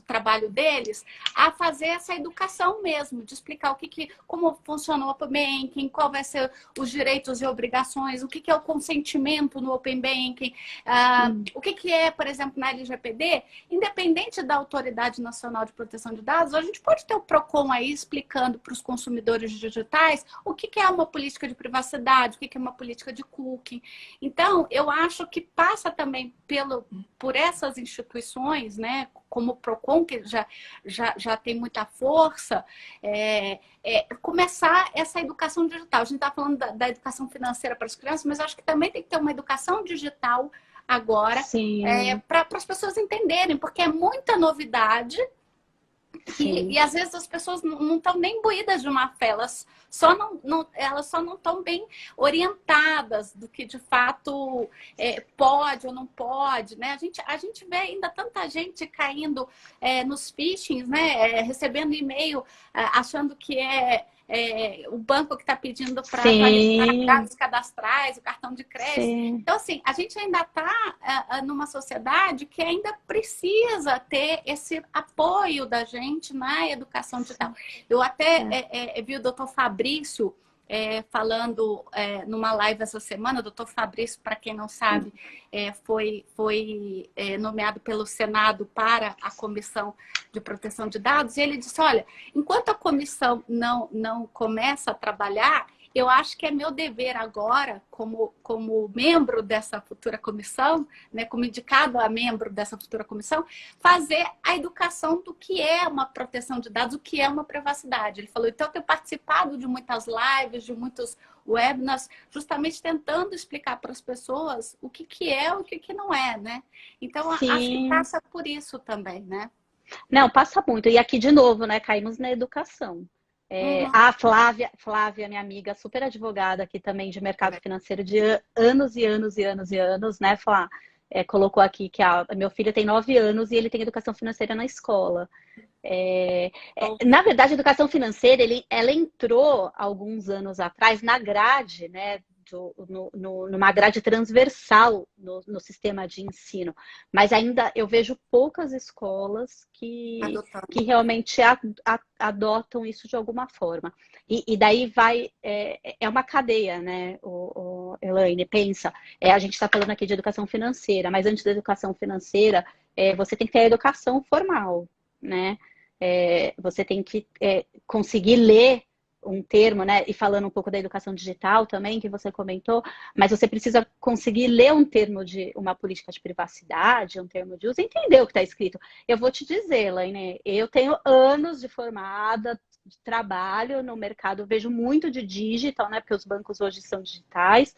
trabalho deles a fazer essa educação mesmo, de explicar como funciona o Open Banking, qual vai ser os direitos e obrigações, o que é o consentimento no Open Banking, o que é, por exemplo, na LGPD, independente da Autoridade Nacional de Proteção de Dados, a gente pode ter o PROCON aí explicando para os consumidores digitais o que é uma política de privacidade, o que é uma política de cookie. Então, eu acho que passa também por essas instituições, né, como o PROCON, que já tem muita força, começar essa educação digital. A gente está falando da educação financeira para as crianças, mas acho que também tem que ter uma educação digital agora para as pessoas entenderem, porque é muita novidade. E às vezes as pessoas não estão nem imbuídas de uma fé, elas só não estão bem orientadas do que de fato pode ou não pode, né? A gente vê ainda tanta gente caindo nos phishings, né? Recebendo e-mail achando que o banco que está pedindo para atualizar dados cadastrais, o cartão de crédito. Sim. Então, assim, a gente ainda está numa sociedade que ainda precisa ter esse apoio da gente na educação digital. Eu até vi o doutor Fabrício falando numa live essa semana. O doutor Fabrício, para quem não sabe, foi nomeado pelo Senado para a Comissão de Proteção de Dados, e ele disse, olha, enquanto a comissão não começa a trabalhar, eu acho que é meu dever agora, como membro dessa futura comissão, né, como indicado a membro dessa futura comissão, fazer a educação do que é uma proteção de dados, o que é uma privacidade. Ele falou, então eu tenho participado de muitas lives, de muitos webinars, justamente tentando explicar para as pessoas o que é e o que não é, né? Então, acho que Sim. passa por isso também, né? Não, passa muito. E aqui, de novo, né, caímos na educação. Uhum. A Flávia, minha amiga, super advogada aqui também de mercado financeiro de anos e anos e anos e anos, né, Flá? Colocou aqui que meu filho tem 9 anos e ele tem educação financeira na escola. Na verdade, a educação financeira, ela entrou alguns anos atrás na grade, né, numa grade transversal no sistema de ensino. Mas ainda eu vejo poucas escolas que realmente adotam isso de alguma forma. E daí é uma cadeia, né, Elaine? Pensa, a gente está falando aqui de educação financeira, mas antes da educação financeira, você tem que ter a educação formal, né? Você tem que conseguir ler um termo, né? E falando um pouco da educação digital também, que você comentou, mas você precisa conseguir ler um termo de uma política de privacidade, um termo de uso, e entender o que está escrito. Eu vou te dizer, Elaine, eu tenho anos de formada, de trabalho no mercado, vejo muito de digital, né? Porque os bancos hoje são digitais.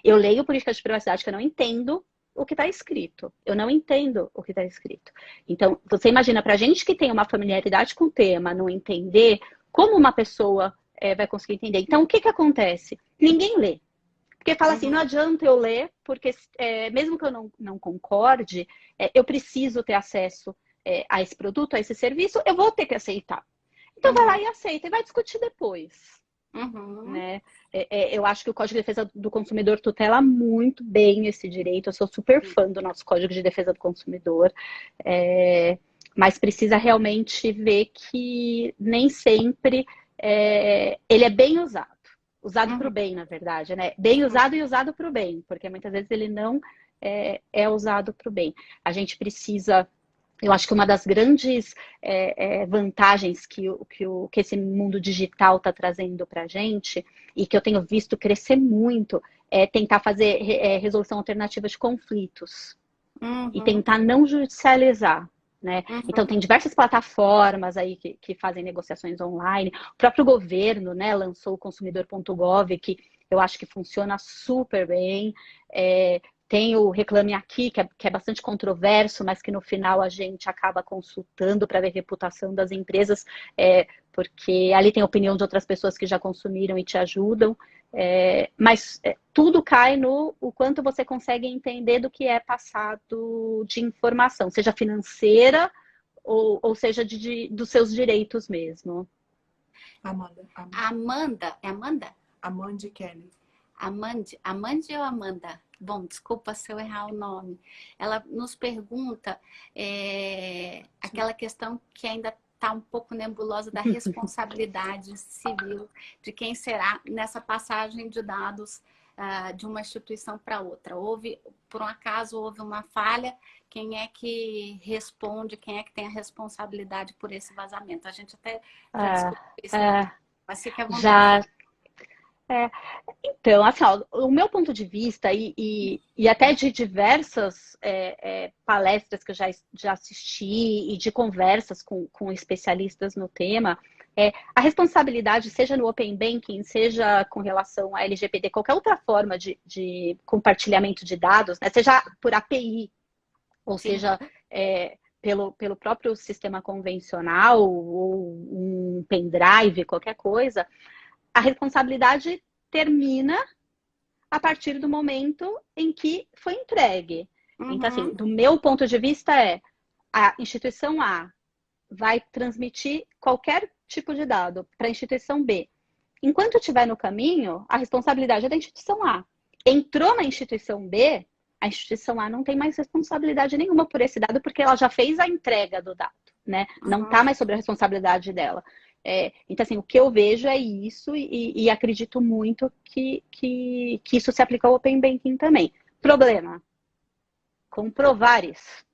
Eu leio política de privacidade que eu não entendo o que está escrito. Eu não entendo o que está escrito. Então, você imagina, para a gente que tem uma familiaridade com o tema, não entender, como uma pessoa vai conseguir entender? Então, o que acontece? Ninguém lê. Porque fala assim, não adianta eu ler, porque mesmo que eu não concorde, eu preciso ter acesso a esse produto, a esse serviço, eu vou ter que aceitar. Então, vai lá e aceita, e vai discutir depois. Né? Eu acho que o Código de Defesa do Consumidor tutela muito bem esse direito. Eu sou super fã do nosso Código de Defesa do Consumidor. Mas precisa realmente ver que nem sempre ele é bem usado. Usado para o bem, na verdade, né? Bem usado e usado para o bem, porque muitas vezes ele não é usado para o bem. A gente precisa... Eu acho que uma das grandes vantagens que esse mundo digital está trazendo para a gente, e que eu tenho visto crescer muito, é tentar fazer resolução alternativa de conflitos. E tentar não judicializar. Né? Então, tem diversas plataformas aí que fazem negociações online. O próprio governo, né, lançou o consumidor.gov, que eu acho que funciona super bem. Tem o Reclame Aqui, que é bastante controverso, mas que no final a gente acaba consultando para ver a reputação das empresas, porque ali tem a opinião de outras pessoas que já consumiram e te ajudam. Mas tudo cai no o quanto você consegue entender do que é passado de informação, seja financeira ou seja dos seus direitos mesmo. Amanda, é Amanda? Amande Kelly. Amande ou Amanda? Bom, desculpa se eu errar o nome. Ela nos pergunta aquela questão que ainda está um pouco nebulosa da responsabilidade civil de quem será nessa passagem de dados de uma instituição para outra. Por um acaso, houve uma falha, quem é que responde, quem é que tem a responsabilidade por esse vazamento? A gente até já discutiu isso, mas fica à vontade. Então, assim, ó, o meu ponto de vista e até de diversas palestras que eu já assisti e de conversas com especialistas no tema, a responsabilidade, seja no Open Banking, seja com relação a LGPD, qualquer outra forma de compartilhamento de dados, né, seja por API, ou Sim. seja pelo próprio sistema convencional, ou um pendrive, qualquer coisa, a responsabilidade termina a partir do momento em que foi entregue. Então, assim, do meu ponto de vista a instituição A vai transmitir qualquer tipo de dado para a instituição B. Enquanto estiver no caminho, a responsabilidade é da instituição A. Entrou na instituição B, a instituição A não tem mais responsabilidade nenhuma por esse dado, porque ela já fez a entrega do dado, né? Não está mais sobre a responsabilidade dela. Então, assim, o que eu vejo é isso e acredito muito que isso se aplica ao Open Banking também. Problema: comprovar isso.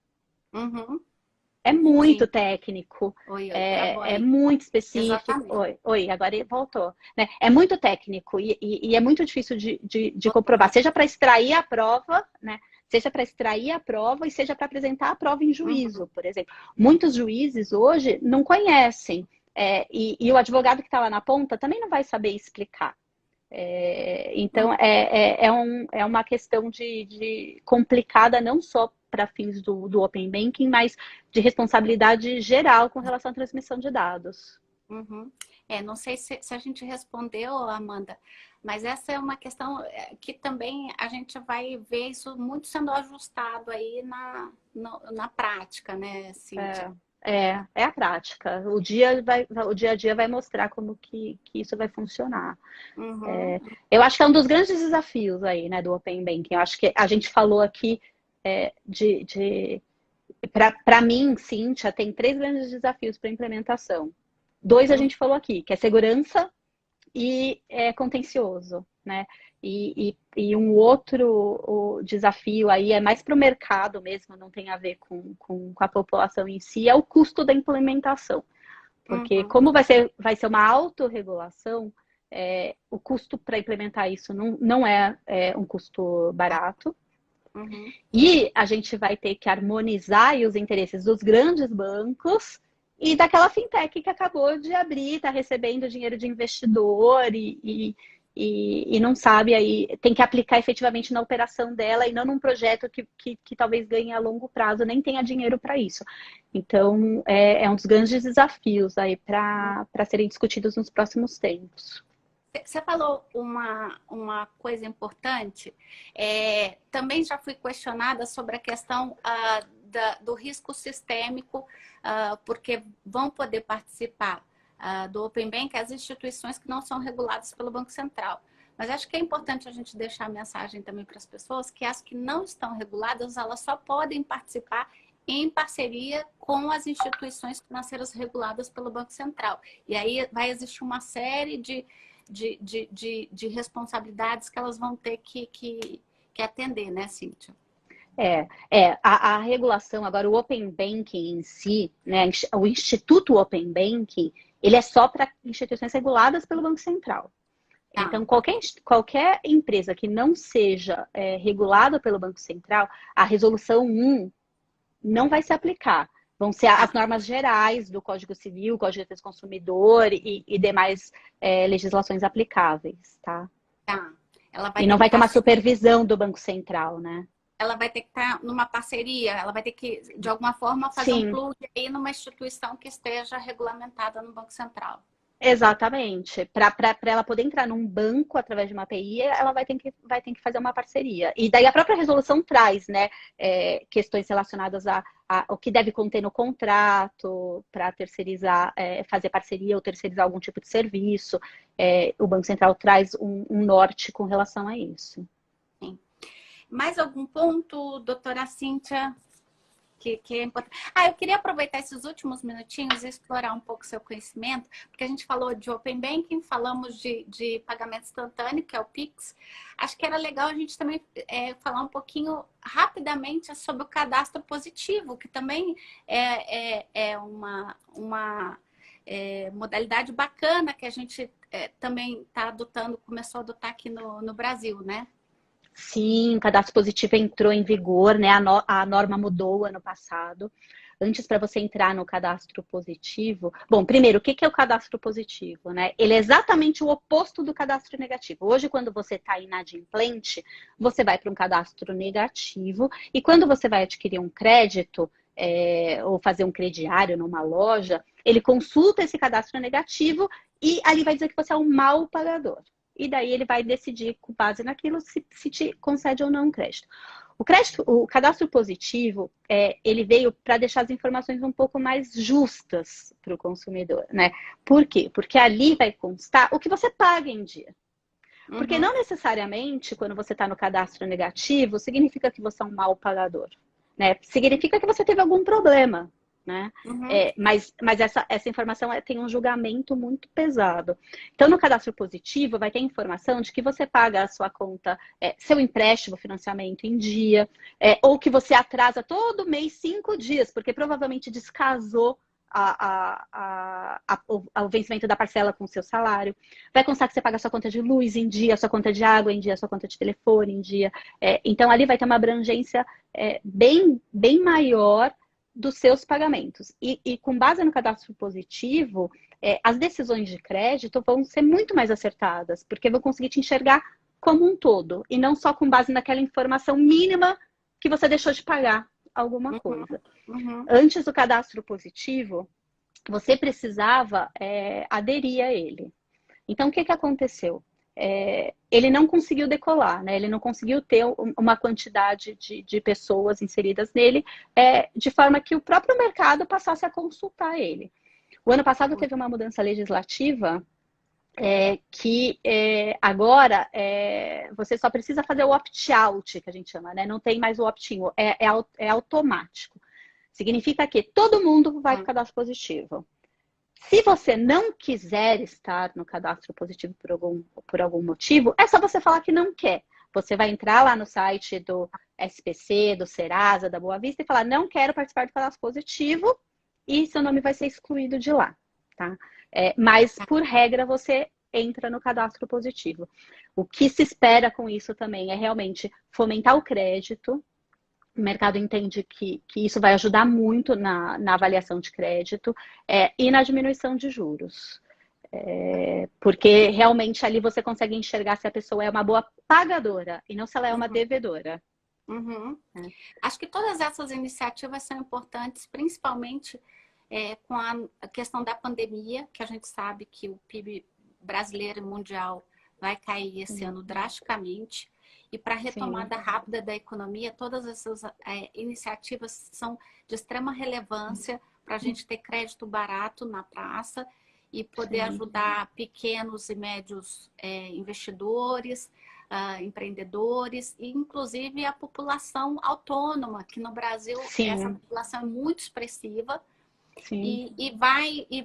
É muito Sim. técnico, Oi, oi, travou é aí. muito específico. Exatamente. Oi, agora ele voltou. Né? É muito técnico e é muito difícil de comprovar, Voltou. seja para extrair a prova, né? Seja para extrair a prova e seja para apresentar a prova em Uhum. juízo, por exemplo. Muitos juízes hoje não conhecem, e o advogado que está lá na ponta também não vai saber explicar. Então, é uma questão de complicada não só para fins do Open Banking, mas de responsabilidade geral com relação à transmissão de dados. Uhum. Não sei se a gente respondeu, Amanda, mas essa é uma questão que também a gente vai ver isso muito sendo ajustado aí na prática, né, Cíntia? É a prática. O dia a dia vai mostrar como que isso vai funcionar. Uhum. Eu acho que é um dos grandes desafios aí, né, do Open Banking. Eu acho que a gente falou aqui de para mim, Cíntia, tem três grandes desafios para implementação. Dois a Uhum. gente falou aqui, que é segurança e contencioso, né? E um outro desafio aí é mais para o mercado mesmo, não tem a ver com a população em si, é o custo da implementação. Porque Uhum. como vai ser uma autorregulação, o custo para implementar isso não é um custo barato. Uhum. E a gente vai ter que harmonizar os interesses dos grandes bancos e daquela fintech que acabou de abrir, está recebendo dinheiro de investidor e não sabe aí, tem que aplicar efetivamente na operação dela e não num projeto que talvez ganhe a longo prazo, nem tenha dinheiro para isso. Então, é um dos grandes desafios aí para serem discutidos nos próximos tempos. Você falou uma coisa importante. Também já fui questionada sobre a questão do risco sistêmico, porque vão poder participar do Open Bank as instituições que não são reguladas pelo Banco Central. Mas acho que é importante a gente deixar a mensagem também para as pessoas que as que não estão reguladas, elas só podem participar em parceria com as instituições financeiras reguladas pelo Banco Central. E aí vai existir uma série de responsabilidades que elas vão ter que atender, né, Cíntia? A regulação, agora o Open Banking em si, né, o Instituto Open Banking, ele é só para instituições reguladas pelo Banco Central. Tá. Então, qualquer empresa que não seja regulada pelo Banco Central, a resolução 1 não vai se aplicar. Vão ser as Tá. normas gerais do Código Civil, Código de Defesa do Consumidor e demais legislações aplicáveis, tá? Tá. Ela vai E ter não que vai ter estar uma supervisão do Banco Central, né? ela vai ter que estar numa parceria, ela vai ter que, de alguma forma, fazer um Sim, plug aí numa instituição que esteja regulamentada no Banco Central. exatamente. Para ela poder entrar num banco através de uma API, ela vai ter que fazer uma parceria. E daí a própria resolução traz, né, questões relacionadas ao que deve conter no contrato para terceirizar, fazer parceria ou terceirizar algum tipo de serviço. O Banco Central traz um norte com relação a isso. Sim. Mais algum ponto, doutora Cíntia, que é importante? Eu queria aproveitar esses últimos minutinhos e explorar um pouco o seu conhecimento, porque a gente falou de Open Banking, falamos de pagamento instantâneo, que é o Pix. Acho que era legal a gente também falar um pouquinho rapidamente sobre o cadastro positivo, que também é uma modalidade bacana que a gente também está adotando, começou a adotar aqui no Brasil, né? Sim, o cadastro positivo entrou em vigor, né? A norma mudou ano passado. Antes, para você entrar no cadastro positivo, bom, primeiro, o que é o cadastro positivo, né? Ele é exatamente o oposto do cadastro negativo. Hoje, quando você está inadimplente, você vai para um cadastro negativo, e quando você vai adquirir um crédito, ou fazer um crediário numa loja, ele consulta esse cadastro negativo e ali vai dizer que você é um mau pagador. E daí ele vai decidir, com base naquilo, se te concede ou não um crédito. O cadastro positivo, ele veio para deixar as informações um pouco mais justas para o consumidor, né? Por quê? Porque ali vai constar o que você paga em dia. Porque Uhum. não necessariamente, quando você está no cadastro negativo, significa que você é um mau pagador, né? Significa que você teve algum problema. né? Uhum. Mas essa informação tem um julgamento muito pesado. Então, no cadastro positivo, vai ter informação de que você paga a sua conta, seu empréstimo, financiamento em dia, ou que você atrasa todo mês 5 dias, porque provavelmente descasou o vencimento da parcela com o seu salário. Vai constar que você paga a sua conta de luz em dia, a sua conta de água em dia, a sua conta de telefone em dia. Então, ali vai ter uma abrangência bem maior dos seus pagamentos. E com base no cadastro positivo, as decisões de crédito vão ser muito mais acertadas, porque vão conseguir te enxergar como um todo, e não só com base naquela informação mínima que você deixou de pagar alguma coisa. Uhum. Antes do cadastro positivo, você precisava aderir a ele. Então, o que aconteceu? Ele não conseguiu decolar, né? Ele não conseguiu ter uma quantidade de pessoas inseridas nele, de forma que o próprio mercado passasse a consultar ele. O ano passado teve uma mudança legislativa que agora você só precisa fazer o opt-out, que a gente chama, né? Não tem mais o opt-in, é automático. Significa que todo mundo vai para o cadastro positivo. Se você não quiser estar no cadastro positivo por algum motivo, é só você falar que não quer. Você vai entrar lá no site do SPC, do Serasa, da Boa Vista e falar, não quero participar do cadastro positivo, e seu nome vai ser excluído de lá, tá? Mas, por regra, você entra no cadastro positivo. O que se espera com isso também é realmente fomentar o crédito. O mercado entende que isso vai ajudar muito na avaliação de crédito e na diminuição de juros. Porque realmente ali você consegue enxergar se a pessoa é uma boa pagadora e não se ela é uma devedora. Uhum. Acho que todas essas iniciativas são importantes, principalmente com a questão da pandemia, que a gente sabe que o PIB brasileiro e mundial vai cair esse ano drasticamente. E para a retomada rápida da economia, todas essas iniciativas são de extrema relevância para a gente ter crédito barato na praça e poder ajudar pequenos e médios investidores, empreendedores e, inclusive, a população autônoma, que no Brasil essa população é muito expressiva. E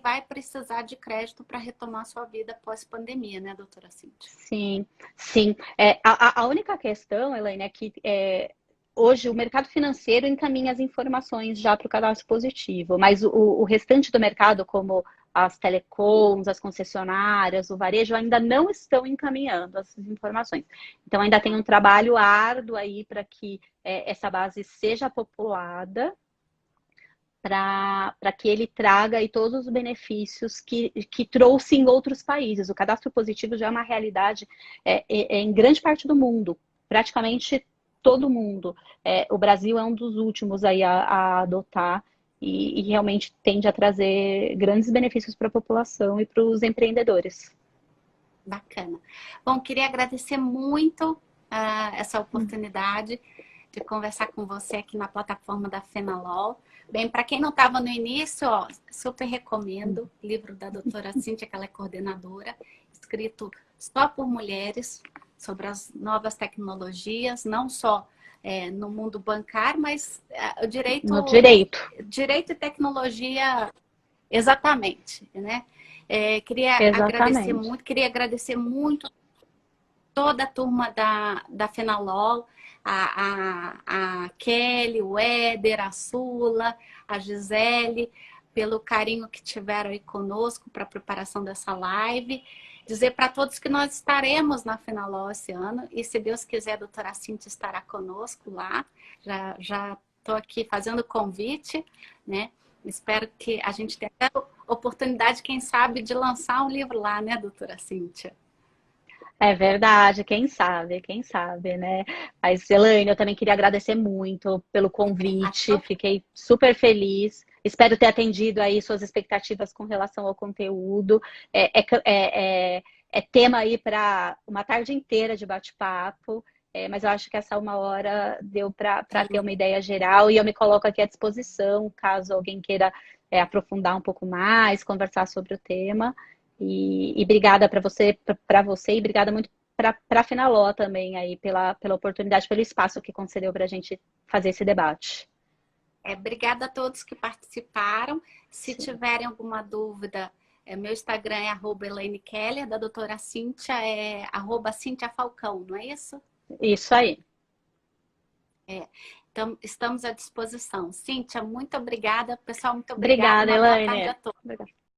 vai precisar de crédito para retomar sua vida pós-pandemia, né, doutora Cíntia? Sim. A única questão, Elaine, é que hoje o mercado financeiro encaminha as informações já para o cadastro positivo, mas o restante do mercado, como as telecoms, as concessionárias, o varejo, ainda não estão encaminhando essas informações. Então, ainda tem um trabalho árduo aí para que essa base seja populada, para que ele traga aí todos os benefícios que trouxe em outros países. O cadastro positivo já é uma realidade em grande parte do mundo, praticamente todo mundo. O Brasil é um dos últimos aí a adotar e realmente tende a trazer grandes benefícios para a população e para os empreendedores. Bacana. Bom, queria agradecer muito essa oportunidade de conversar com você aqui na plataforma da Fenalol. Bem, para quem não estava no início, super recomendo o livro da doutora Cíntia, que ela é coordenadora, escrito só por mulheres, sobre as novas tecnologias, não só no mundo bancário, mas o direito... No direito. Direito e tecnologia, exatamente, né? Queria agradecer muito toda a turma da Fenalol, a Kelly, o Éder, a Sula, a Gisele, pelo carinho que tiveram aí conosco para a preparação dessa live. Dizer para todos que nós estaremos na Fenalol esse ano e, se Deus quiser, a doutora Cíntia estará conosco lá. Já estou aqui fazendo o convite, né? Espero que a gente tenha a oportunidade, quem sabe, de lançar um livro lá, né, doutora Cíntia? É verdade, quem sabe, né? Mas, Elaine, eu também queria agradecer muito pelo convite, fiquei super feliz. Espero ter atendido aí suas expectativas com relação ao conteúdo. É tema aí para uma tarde inteira de bate-papo, mas eu acho que essa 1 hora deu para ter uma ideia geral e eu me coloco aqui à disposição, caso alguém queira aprofundar um pouco mais, conversar sobre o tema. E obrigada para você e obrigada muito para a Fenalol também aí pela oportunidade, pelo espaço que concedeu para a gente fazer esse debate. Obrigada a todos que participaram. Se Sim. tiverem alguma dúvida, meu Instagram é @Elaine Keller, da doutora Cíntia é @Cíntia Falcão, não é isso? Isso aí. Então, estamos à disposição. Cíntia, muito obrigada. Pessoal, muito obrigada. Obrigada, Uma boa tarde Elaine. a todos. Obrigada.